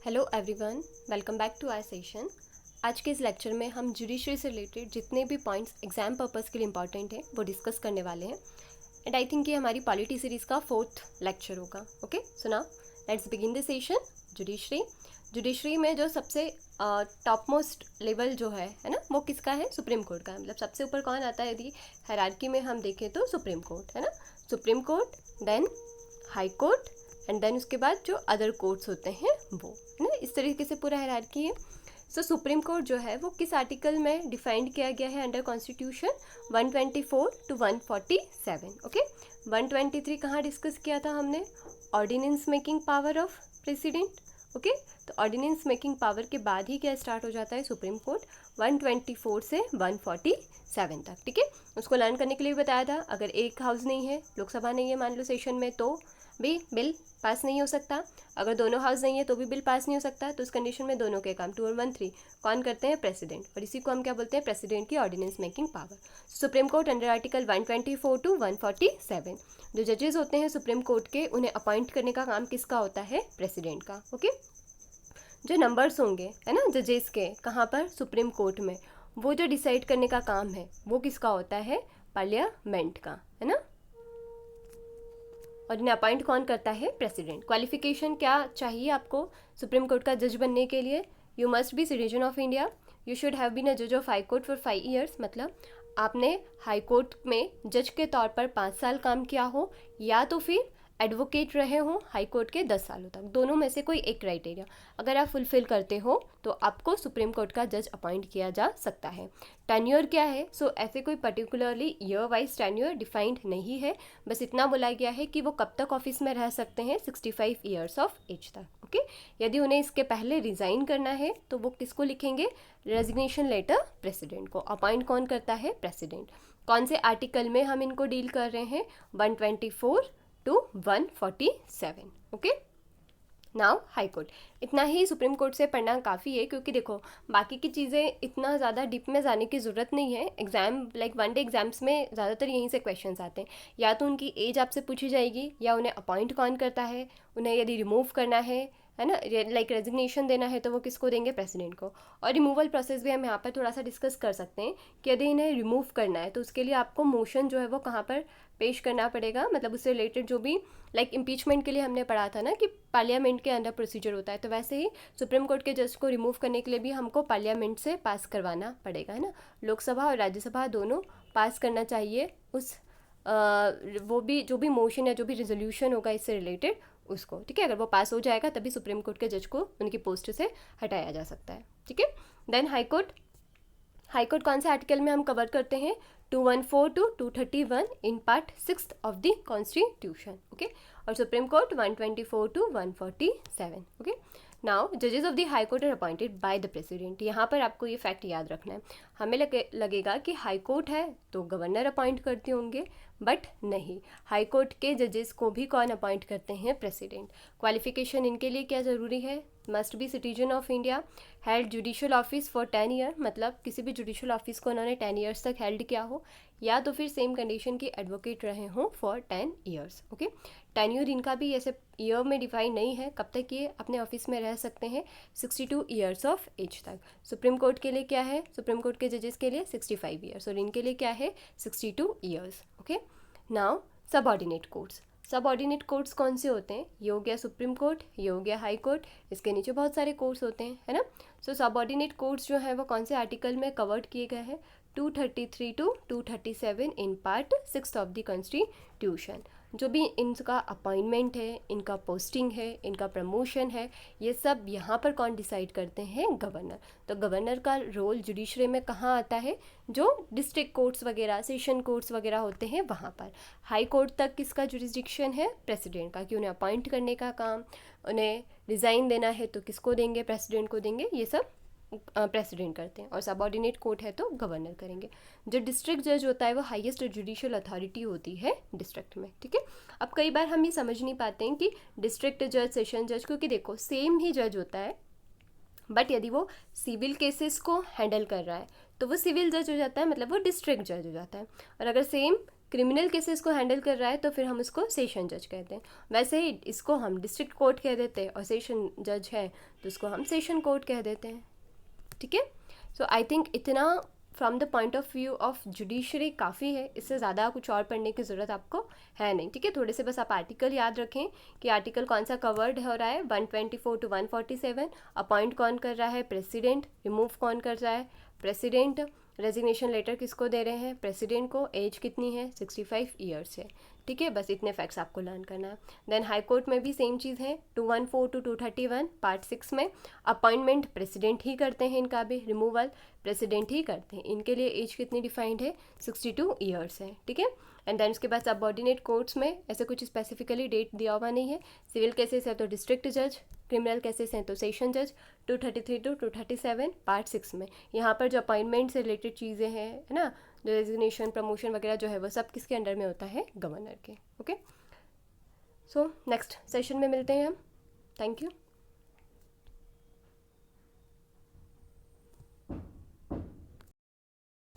Hello everyone, welcome back to our session. आज के इस लेक्चर में हम जुडिशरी से रिलेटेड जितने भी पॉइंट्स एग्जाम पर्पस के लिए इंपॉर्टेंट हैं वो डिस्कस करने वाले हैं। एंड आई थिंक ये हमारी पॉलिटी सीरीज़ का 4th लेक्चर होगा। Okay, so now let's begin the session. Judiciary में जो सबसे टॉप मोस्ट लेवल जो है ना, वो किसका है? सुप्रीम कोर्ट का। मतलब सबसे ऊपर कौन आता है? यदि हायरार्की में हम देखें तो सुप्रीम कोर्ट है ना। Supreme court, then high court, and then उसके बाद जो अदर कोर्ट्स होते हैं वो है ना। इस तरीके से पूरा हायरार्की है। सो सुप्रीम कोर्ट जो है वो किस आर्टिकल में डिफाइंड किया गया है अंडर कॉन्स्टिट्यूशन? 124 to 147। ओके, 123 कहाँ डिस्कस किया था हमने? Ordinance making power of president. Okay, तो ऑर्डिनेंस मेकिंग पावर के बाद ही क्या स्टार्ट हो जाता है? सुप्रीम कोर्ट 124 से 147 तक। ठीक है, उसको लर्न करने के लिए भी बताया था। अगर एक हाउस नहीं है, लोकसभा नहीं है मान लो सेशन में, तो भी बिल पास नहीं हो सकता। अगर दोनों हाउस नहीं है तो भी बिल पास नहीं हो सकता। तो उस कंडीशन में दोनों के काम 2 और 1 3 कौन करते हैं? प्रेसिडेंट। और इसी को हम क्या बोलते हैं? प्रेसिडेंट की ordinance making power. Supreme court under article 124 to 147 जो जजेस होते हैं सुप्रीम कोर्ट के, उन्हें अपॉइंट करने का काम किसका होता है? प्रेसिडेंट का। ओके, जो नंबर्स होंगे है ना जजेस के, कहाँ पर? सुप्रीम कोर्ट में, वो जो डिसाइड करने का काम है वो किसका होता है? पार्लियामेंट का, है ना। और इन्हें अपॉइंट कौन करता है? प्रेसिडेंट। क्वालिफिकेशन क्या चाहिए आपको सुप्रीम कोर्ट का जज बनने के लिए? You must be citizen of India. You should have been a जज of high court for 5 years। मतलब आपने हाई कोर्ट में जज के तौर पर 5 साल काम किया हो, या तो फिर एडवोकेट रहे हो हाई कोर्ट के 10 सालों तक। दोनों में से कोई एक क्राइटेरिया अगर आप फुलफिल करते हो तो आपको सुप्रीम कोर्ट का जज अपॉइंट किया जा सकता है। टेन्योर क्या है? ऐसे कोई particularly year wise tenure defined नहीं है। बस इतना बोला गया है कि वो कब तक ऑफिस में रह सकते हैं? 65 years ऑफ एज तक। ओके, यदि उन्हें इसके पहले रिजाइन करना है तो वो किसको लिखेंगे? रेजिग्नेशन लेटर प्रेसिडेंट को। अपॉइंट कौन करता है? प्रेसिडेंट। कौन से आर्टिकल में हम इनको डील कर रहे हैं? 124 to 147। Okay, now high court. इतना ही सुप्रीम कोर्ट से पढ़ना काफ़ी है, क्योंकि देखो बाकी की चीज़ें इतना ज़्यादा डीप में जाने की ज़रूरत नहीं है। एग्जाम लाइक 1 डे एग्जाम्स में ज़्यादातर यहीं से क्वेश्चंस आते हैं। या तो उनकी एज आपसे पूछी जाएगी, या उन्हें अपॉइंट कौन करता है, उन्हें यदि रिमूव करना है ना, लाइक रेजिग्नेशन देना है, तो वो किसको देंगे? प्रेसिडेंट को। और रिमूवल प्रोसेस भी हम यहाँ पर थोड़ा सा डिस्कस कर सकते हैं कि यदि इन्हें रिमूव करना है तो उसके लिए आपको मोशन जो है वो कहाँ पर पेश करना पड़ेगा। मतलब उससे रिलेटेड जो भी लाइक इम्पीचमेंट के लिए हमने पढ़ा था ना कि पार्लियामेंट के अंदर प्रोसीजर होता है, तो वैसे ही सुप्रीम कोर्ट के जज को रिमूव करने के लिए भी हमको पार्लियामेंट से पास करवाना पड़ेगा, है ना। लोकसभा और राज्यसभा दोनों पास करना चाहिए उस वो भी जो भी मोशन या जो भी रेजोल्यूशन होगा इससे रिलेटेड उसको। ठीक है, अगर वो पास हो जाएगा तभी सुप्रीम कोर्ट के जज को उनकी पोस्ट से हटाया जा सकता है। ठीक है, then high court. High court कौन से आर्टिकल में हम कवर करते हैं? 214 to 231 in part 6 of the constitution. Okay, और supreme court 124 to 147। Okay, now जजेस of the high court are appointed by the president. यहाँ पर आपको ये फैक्ट याद रखना है। हमें लगेगा कि हाई कोर्ट है तो गवर्नर अपॉइंट करते होंगे, बट नहीं, हाई कोर्ट के जजेस को भी कौन अपॉइंट करते हैं? प्रेसिडेंट। क्वालिफिकेशन इनके लिए क्या ज़रूरी है? Must be citizen of India, held judicial office for 10 year। मतलब किसी भी जुडिशियल ऑफिस को उन्होंने 10 years तक हेल्ड किया हो, या तो फिर सेम कंडीशन की एडवोकेट रहे हों फॉर 10 years। ओके, टेन्योर इनका भी ऐसे ईयर में डिफाइन नहीं है कब तक ये अपने ऑफिस में रह सकते हैं, 62 years ऑफ एज तक। सुप्रीम कोर्ट के लिए क्या है? सुप्रीम कोर्ट के जजेस के लिए 65 years, और इनके लिए क्या है? 62 years। Okay, now subordinate courts. Subordinate courts कौन से होते हैं? ये हो गया सुप्रीम कोर्ट, ये हो गया हाई कोर्ट, इसके नीचे बहुत सारे कोर्ट्स होते हैं, है ना। सबऑर्डिनेट कोर्ट्स जो है वो कौन से आर्टिकल में कवर्ड किए गए हैं? 233 to 237 in part 6 of the constitution. जो भी इनका अपॉइंटमेंट है, इनका पोस्टिंग है, इनका प्रमोशन है, ये सब यहाँ पर कौन डिसाइड करते हैं? गवर्नर। तो गवर्नर का रोल जुडिशरी में कहाँ आता है? जो डिस्ट्रिक्ट कोर्ट्स वगैरह, सेशन कोर्ट्स वगैरह होते हैं वहाँ पर। हाई कोर्ट तक किसका जुरिस्डिक्शन है? प्रेसिडेंट का, कि उन्हें अपॉइंट करने का काम, उन्हें रिज़ाइन देना है तो किसको देंगे? प्रेसिडेंट को देंगे। ये सब प्रेसिडेंट करते हैं। और सबऑर्डिनेट कोर्ट है तो गवर्नर करेंगे। जो डिस्ट्रिक्ट जज होता है वो हाईएस्ट जुडिशियल अथॉरिटी होती है डिस्ट्रिक्ट में। ठीक है, अब कई बार हम ये समझ नहीं पाते हैं कि डिस्ट्रिक्ट जज, सेशन जज, क्योंकि देखो सेम ही जज होता है, बट यदि वो सिविल केसेस को हैंडल कर रहा है तो वो सिविल जज हो जाता है, मतलब वो डिस्ट्रिक्ट जज हो जाता है। और अगर सेम क्रिमिनल केसेस को हैंडल कर रहा है तो फिर हम उसको सेशन जज कहते हैं। वैसे ही इसको हम डिस्ट्रिक्ट कोर्ट कह देते हैं, और सेशन जज है तो उसको हम सेशन कोर्ट कह देते हैं। ठीक है, सो आई थिंक इतना from the point of view of judiciary काफ़ी है, इससे ज़्यादा कुछ और पढ़ने की ज़रूरत आपको है नहीं। ठीक है, थोड़े से बस आप आर्टिकल याद रखें कि आर्टिकल कौन सा कवर्ड हो रहा है, 124 to 147, अपॉइंट कौन कर रहा है, प्रेसिडेंट, रिमूव कौन कर रहा है, प्रेसिडेंट, रेजिग्नेशन लेटर किसको दे रहे हैं, प्रेसिडेंट को, एज कितनी है, 65 ईयर्स है। ठीक है, बस इतने फैक्ट्स आपको लर्न करना है। देन हाई कोर्ट में भी सेम चीज़ है, 214 to 231 पार्ट 6 में अपॉइंटमेंट प्रेसिडेंट ही करते हैं, इनका भी रिमूवल प्रेसिडेंट ही करते हैं। इनके लिए एज कितनी डिफाइंड है, 62 ईयर्स है। ठीक है, एंड देन उसके बाद सबऑर्डिनेट कोर्ट्स में ऐसे कुछ स्पेसिफिकली डेट दिया हुआ नहीं है। सिविल केसेस है तो डिस्ट्रिक्ट जज, क्रिमिनल केसेस हैं तो सेशन जज, 233 to 237 पार्ट 6 में। यहाँ पर जो अपॉइंटमेंट से रिलेटेड चीज़ें हैं, है ना, जो रेजिग्नेशन, प्रमोशन वगैरह जो है वो सब किसके अंडर में होता है, गवर्नर के। ओके, सो नेक्स्ट सेशन में मिलते हैं हम। Thank you.